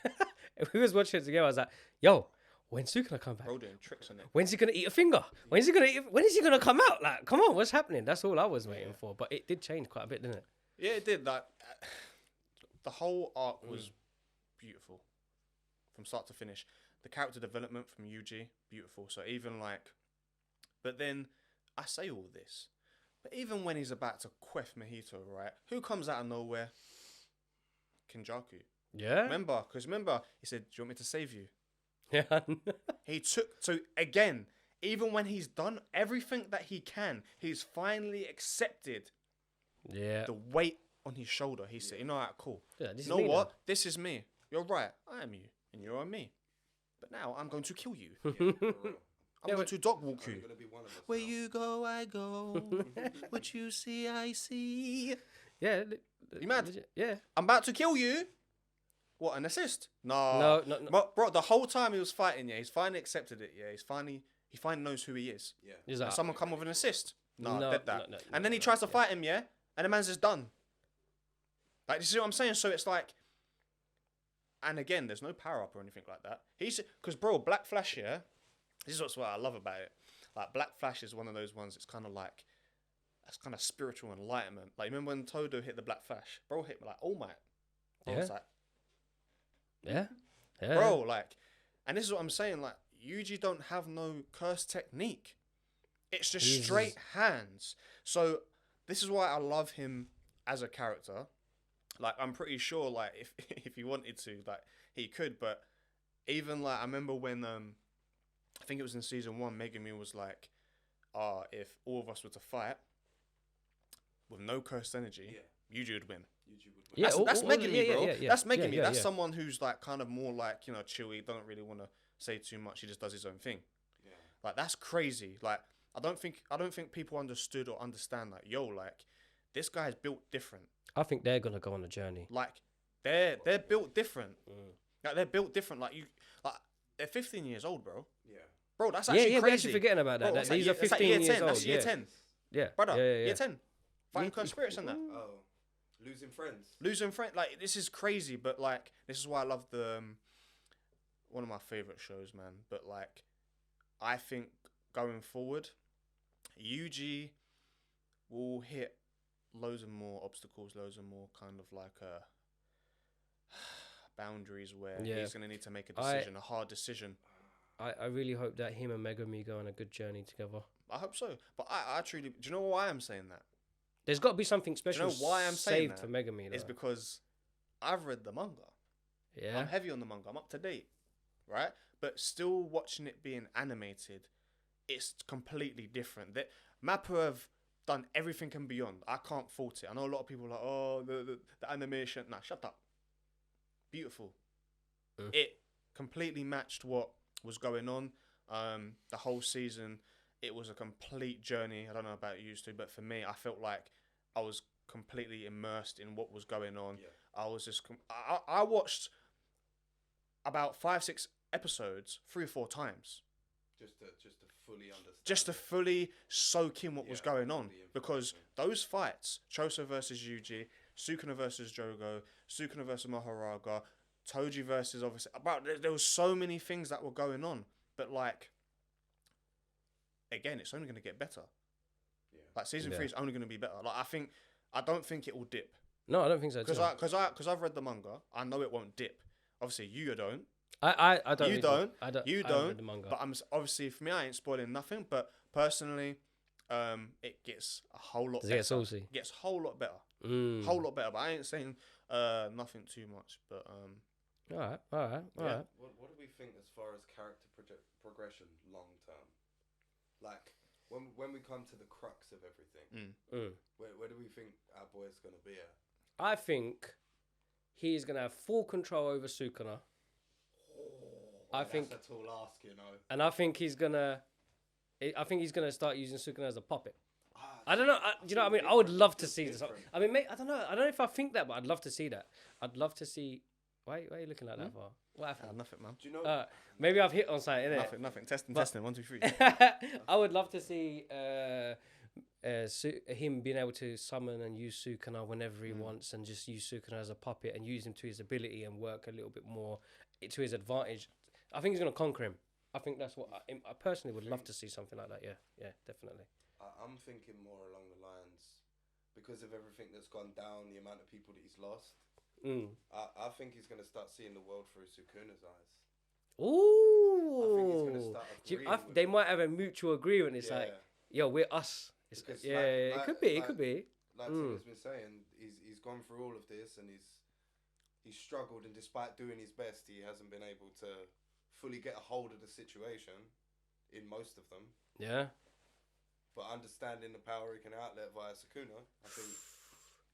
If we was watching it together, I was like, yo, when's Sukuna come back?
Bro, doing tricks on it.
When's he gonna eat a finger? When is he gonna come out? Like, come on, what's happening? That's all I was waiting for. But it did change quite a bit, didn't it?
Yeah, it did. Like, the whole arc was beautiful from start to finish. The character development from Yuji, beautiful. So even like, but then I say all this, but even when he's about to quiff Mahito, right? Who comes out of nowhere? Kinjaku.
Yeah.
Remember, he said, "Do you want me to save you?"
Yeah.
So again, even when he's done everything that he can, he's finally accepted the weight on his shoulder. He said, you know what, cool.
Yeah,
you know what? This is me. You're right. I am you. And you are me. But now I'm going to kill you. I'm going to dog walk you. Where you go, I go. What you see, I see.
Yeah.
You mad?
Legit. Yeah.
I'm about to kill you. What, an assist? No. Bro, the whole time he was fighting, he's finally accepted it. He finally knows who he is.
Yeah.
And someone come with an assist. No,
No,
dead that.
no,
And then he tries to fight him, and the man's just done. Like, you see what I'm saying? So it's like, and again, there's no power up or anything like that. Because bro, Black Flash, yeah, this is what I love about it. Like, Black Flash is one of those ones. It's kind of like, that's kind of spiritual enlightenment. Like, remember when Todo hit the Black Flash? Bro hit me like, oh my. I was like,
yeah,
bro, like, and this is what I'm saying. Like, Yuji don't have no curse technique. It's just straight hands. So this is why I love him as a character. Like, I'm pretty sure, like, if he wanted to, like, he could. But even, like, I remember when, I think it was in season 1, Megumi was like, if all of us were to fight with no cursed energy, Yuji would win.
Yeah,
that's Megumi, bro. That's Megumi.
Yeah,
that's
yeah.
someone who's, like, kind of more, like, you know, chilly, don't really want to say too much. He just does his own thing.
Yeah.
Like, that's crazy. Like, I don't think people understood or understand, like, yo, like, this guy's built different.
I think they're gonna go on a journey.
Like, they're built different. Like, they're built different. Like, they're 15 years old, bro.
Yeah.
Bro, that's actually
we're
crazy.
actually forgetting about that.
Bro,
These are 15
like year
years
10.
old.
That's year 10.
Yeah,
Brother,
yeah.
year 10. Fighting cursed spirits and that.
Oh, losing friends.
Losing friends. Like, this is crazy, but, like, this is why I love the, one of my favourite shows, man. But, like, I think going forward, Yuji will hit loads of more obstacles, loads of more kind of like boundaries where he's going to need to make a decision, a hard decision.
I really hope that him and Megumi go on a good journey together.
I hope so. But I truly... Do you know why I'm saying that?
There's got to be something special
Do you know why I'm saying
saved
that?
for Megumi, though.
It's because I've read the manga.
Yeah.
I'm heavy on the manga. I'm up to date. Right? But still watching it being animated, it's completely different. Mappa have done everything and beyond. I can't fault it. I know a lot of people are like, oh, the animation. Nah, shut up. Beautiful. It completely matched what was going on. The whole season, it was a complete journey. I don't know about you two, but for me, I felt like I was completely immersed in what was going on. Yeah. I was just... I watched about 5-6 episodes 3 or 4 times.
Just to fully understand.
Just to fully soak in what was going on. Because those fights, Choso versus Yuji, Sukuna versus Jogo, Sukuna versus Mahoraga, Toji versus obviously... There was so many things that were going on. But, like... Again, it's only going to get better. Yeah. Like, season 3 is only going to be better. Like, I don't think it will dip.
No, I don't think so.
Because I've read the manga. I know it won't dip. Obviously, you don't.
I don't.
You don't. You don't.
Read the manga.
But I'm obviously, for me, I ain't spoiling nothing. But personally, it gets a whole lot better.
Does it get saucy?
It gets a whole lot better. Whole lot better. But I ain't saying nothing too much. But
all right.
What do we think as far as character progression long term? Like, when we come to the crux of everything, where do we think our boy's going to be at?
I think he's going to have full control over Sukuna.
That's a tall ask, you know.
And I think he's going to start using Sukuna as a puppet. I don't know. Do you know what I mean? I would love to see this. I mean, mate, I don't know. I don't know if I think that, but I'd love to see that. I'd love to see... Why are you looking like that for? What happened?
nothing, man.
Do you know?
Maybe I've hit on something, innit?
Nothing. Testing. 1, 2, 3.
I would love to see him being able to summon and use Sukuna whenever he wants, and just use Sukuna as a puppet and use him to his ability and work a little bit more to his advantage. I think he's going to conquer him. I think that's what I personally would love to see, something like that. Yeah, definitely.
I'm thinking more along the lines, because of everything that's gone down, the amount of people that he's lost. I think he's going to start seeing the world through Sukuna's eyes.
Ooh.
I think he's going to start agreeing
they might have a mutual agreement. It's like, yo, we're us. It could be.
Like Tino's been saying, he's gone through all of this, and he's struggled, and despite doing his best, he hasn't been able to fully get a hold of the situation in most of them.
Yeah.
But understanding the power he can outlet via Sukuna, I think...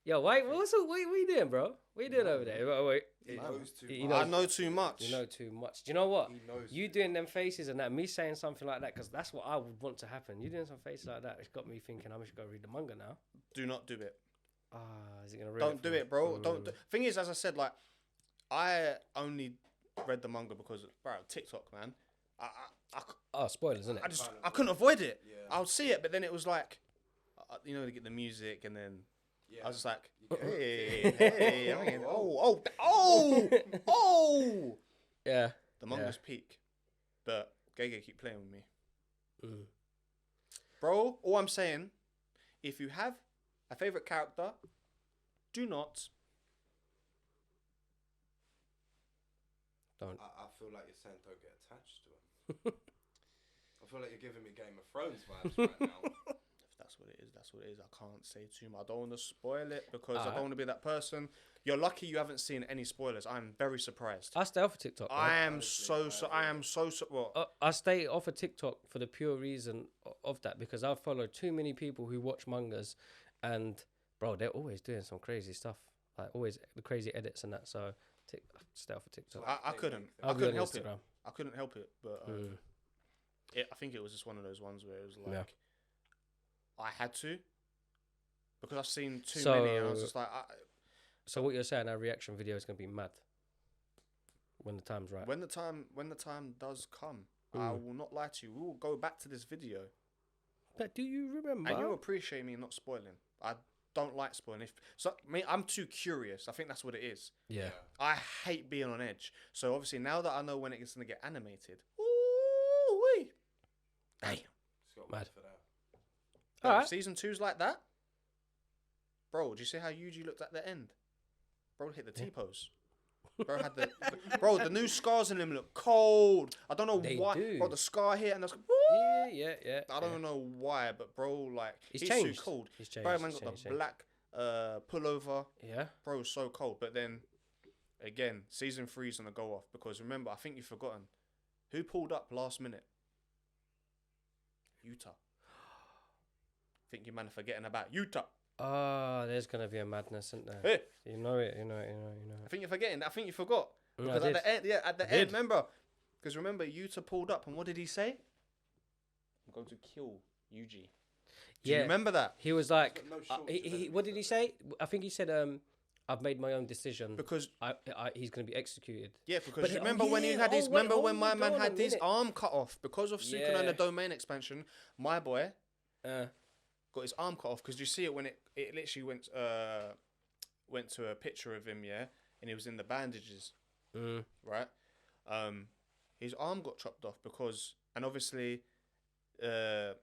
Yo, what you doing, bro? What you doing over there? Wait.
He knows too much.
I know too much.
You know too much. Do you know what?
He knows
You doing them faces and that, me saying something like that, because that's what I would want to happen. You doing some faces like that, it's got me thinking I should go read the manga now.
Do not do it.
Is it going to ruin
Don't do it, bro. Don't do... Thing is, as I said, like, I only read the manga because, bro, TikTok, man.
Spoilers, isn't it?
I couldn't avoid it.
Yeah.
I would see it, but then it was like, they get the music, and then
Yeah.
I was just like,
You get
hey,
it.
hey, I mean, oh.
Yeah.
The manga's peak, but Gege keep playing with me.
Mm.
Bro, all I'm saying, if you have a favorite character, do not.
Don't.
I feel like you're saying don't get attached to him. I feel like you're giving me Game of Thrones vibes right now.
If that's what it is, that's what it is. I can't say too much. I don't want to spoil it because I
Alright.
don't want to be that person. You're lucky you haven't seen any spoilers. I'm very surprised.
I stay off of TikTok.
I
man.
am
Honestly,
I am so. What?
I stay off of TikTok for the pure reason of that, because I follow too many people who watch mangas, and bro, they're always doing some crazy stuff. Like always the crazy edits and that. So stay off of TikTok.
I couldn't.
I'll
I
be
couldn't
on
help it.
Instagram.
I couldn't help it. But I think it was just one of those ones where it was like
Yeah.
I had to because I've seen too many, and I was just like,
So what you're saying, our reaction video is gonna be mad when the time's right.
when the time does come, I will not lie to you. We will go back to this video,
But do you remember?
and you'll appreciate me not spoiling. I don't like spoiling. I'm too curious. I think that's what it is.
Yeah.
I hate being on edge. So obviously now that I know when it's gonna get animated, ooh wee, damn.
Just got
Mad.
mad for that.
Alright.
Season 2's like that, bro. Do you see how Yuji looked at the end? Bro hit the T-pose. Bro had the new scars in him look cold. I don't know
They
why.
do.
Bro, the scar here and the
Yeah.
I don't know why, but bro, like
He's
he's
changed.
too cold.
He's changed.
Bro, man
he's
got
changed,
the black pullover.
Yeah.
Bro, so cold. But then again, season 3's gonna go off because remember, I think you've forgotten who pulled up last minute. Utah. Think you man are forgetting about Utah.
There's gonna be a madness, isn't there?
Hey,
You know it.
I think you're forgetting. I think you forgot.
No, I
Because at
did.
the end, at the
I did.
end, remember? Because remember, Yuta pulled up, and what did he say? I'm going to kill Yuji. Do you remember that?
He was like,
No shortage of
what
enemies,
did he say? I think he said, I've made my own decision.
Because
He's gonna be executed.
yeah, because
But
remember
oh,
when he
yeah,
had his.
oh, wait,
Remember when
hold
my man
on a
had his
minute.
arm cut off because of Sukuna and the
Yeah.
domain expansion. My boy
Uh,
got his arm cut off because you see it when it literally went to a picture of him, yeah, and he was in the bandages, right? His arm got chopped off because, and obviously, they're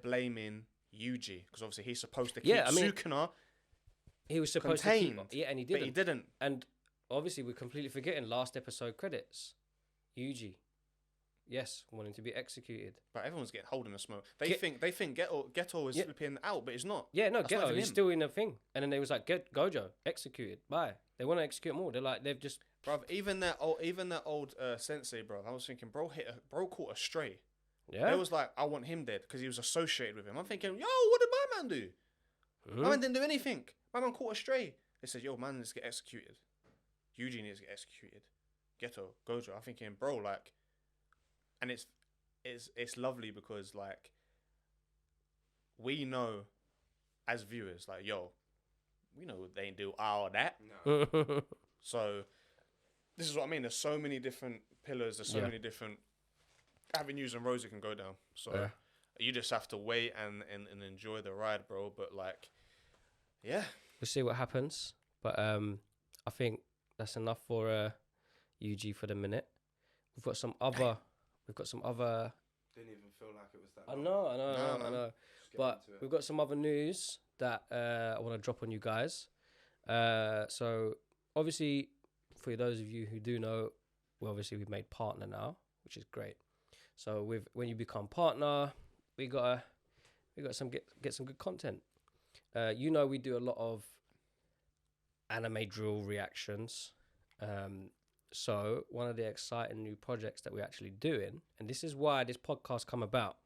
blaming Yuji because obviously he's supposed to keep
Yeah, I mean,
Sukuna,
he was supposed
Contained,
to keep. Yeah, and he
but
didn't.
he didn't.
And obviously, we're completely forgetting last episode credits. Yuji, yes, wanting to be executed.
But everyone's getting hold in the smoke. They
Get-
think Geto is
Yeah.
flipping out, but it's not.
Yeah, no,
That's not
Geto,
even
he's
him.
still in the thing. And then they was like, get Gojo executed. Bye. They want to execute more. They're like, they've just.
Bro, even that old sensei, bro. I was thinking, bro caught a stray.
Yeah.
It was like, I want him dead because he was associated with him. I'm thinking, yo, what did my man do?
Mhm.
My man didn't do anything. My man caught a stray. They said, yo, man needs to get executed. Yuji needs to get executed. Geto, Gojo. I'm thinking, bro, like, and it's lovely because like we know as viewers, like, yo, we know they ain't do all that.
No.
So this is what I mean. There's so many different pillars. There's so
Yeah.
many different avenues and roads it can go down. So
Yeah.
you just have to wait and enjoy the ride, bro. But like, yeah.
We'll see what happens. But I think that's enough for UG for the minute. We've got some other.
Didn't even feel like it was that.
I
long.
know.
Just get
But
into it.
we've got some other news that I want to drop on you guys. So obviously, for those of you who do know, we've made partner now, which is great. So when you become partner, we got some get some good content. We do a lot of anime drill reactions. So one of the exciting new projects that we're actually doing, and this is why this podcast come about.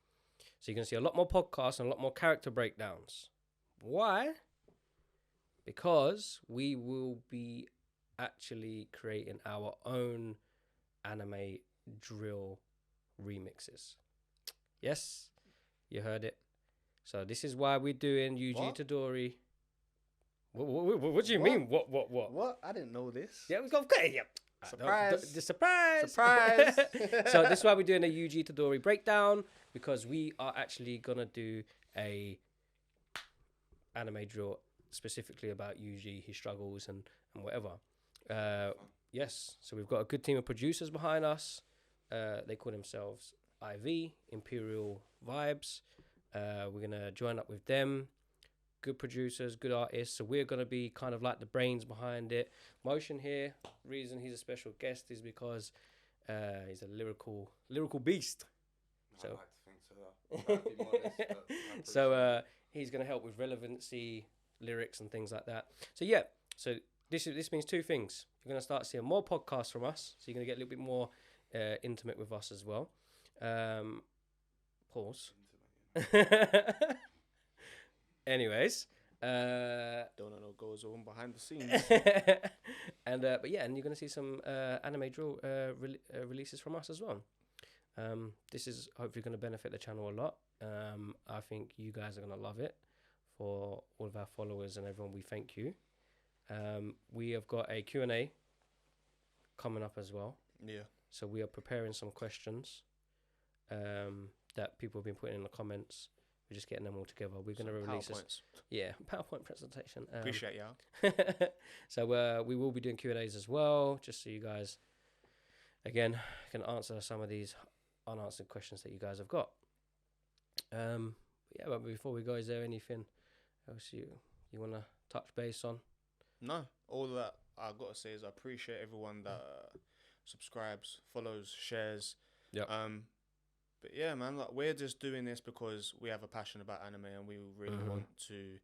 So you're going to see a lot more podcasts and a lot more character breakdowns. Why? Because we will be actually creating our own anime drill remixes. Yes, you heard it. So this is why we're doing Yuji
What?
Itadori. What do you
What?
mean? What?
What? I didn't know this.
Yeah, we've got yeah.
Surprise.
The surprise.
Surprise.
So this is why we're doing a Yuji Itadori breakdown, because we are actually gonna do a anime drill specifically about Yuji, his struggles and whatever. Yes, so we've got a good team of producers behind us. They call themselves IV, Imperial Vibes. We're going to join up with them. Good producers, good artists. So we're going to be kind of like the brains behind it. Motion here, reason he's a special guest is because he's a lyrical beast.
I like to think so. I'd be modest, but I appreciate it.
He's going to help with relevancy, lyrics and things like that. So yeah, so this means two things. You're going to start seeing more podcasts from us. So you're going to get a little bit more intimate with us as well. Pause. Anyways,
Don't know what goes on behind the scenes.
and but yeah, and you're gonna see some anime drill releases from us as well. This is hopefully gonna benefit the channel a lot. I think you guys are gonna love it. For all of our followers and everyone, we thank you. We have got a Q&A coming up as well.
Yeah.
So we are preparing some questions that people have been putting in the comments. We're just getting them all together. We're going to release this. Yeah, PowerPoint presentation.
Appreciate y'all.
So we will be doing Q&As as well, just so you guys, again, can answer some of these unanswered questions that you guys have got. Yeah, but before we go, is there anything else you want to touch base on?
No, all that I've got to say is I appreciate everyone that subscribes, follows, shares.
Yep.
But yeah, man, like we're just doing this because we have a passion about anime and we really want to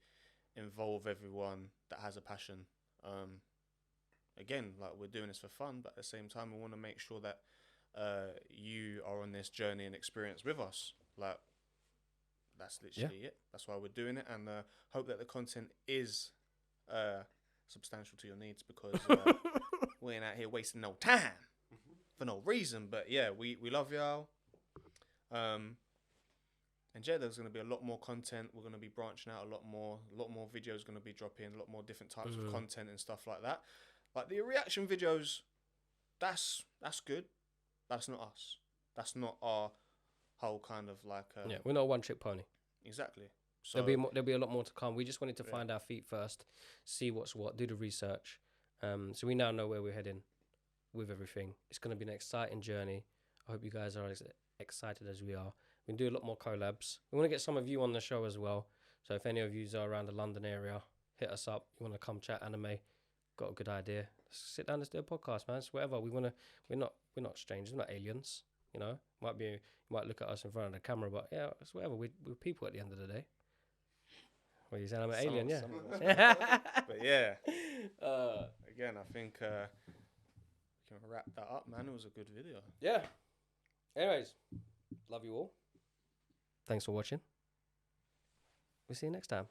involve everyone that has a passion. Again, like we're doing this for fun, but at the same time, we want to make sure that you are on this journey and experience with us. Like that's literally it. That's why we're doing it, and hope that the content is substantial to your needs because we ain't out here wasting no time for no reason. But yeah, we love y'all. And yeah, there's going to be a lot more content. We're going to be branching out a lot more videos going to be dropping, a lot more different types of content and stuff like that. Like the reaction videos, that's good. That's not us. That's not our whole kind of like.
Yeah, we're not a one-trick pony.
Exactly. So
there'll be a lot more to come. We just wanted to find our feet first, see what's what, do the research. So we now know where we're heading with everything. It's going to be an exciting journey. I hope you guys are as excited as we are. We can do a lot more collabs. We want to get some of you on the show as well. So if any of you are around the London area, hit us up. You want to come chat anime? Got a good idea? Let's sit down. Let's do a podcast, man. It's whatever we want to. We're not strangers. We're not aliens. You know, you might look at us in front of the camera, but yeah, it's whatever. We're people at the end of the day. Well, you saying I'm an alien, yeah.
But yeah, again, I think we can wrap that up, man. It was a good video.
Yeah. Anyways, love you all. Thanks for watching. We'll see you next time.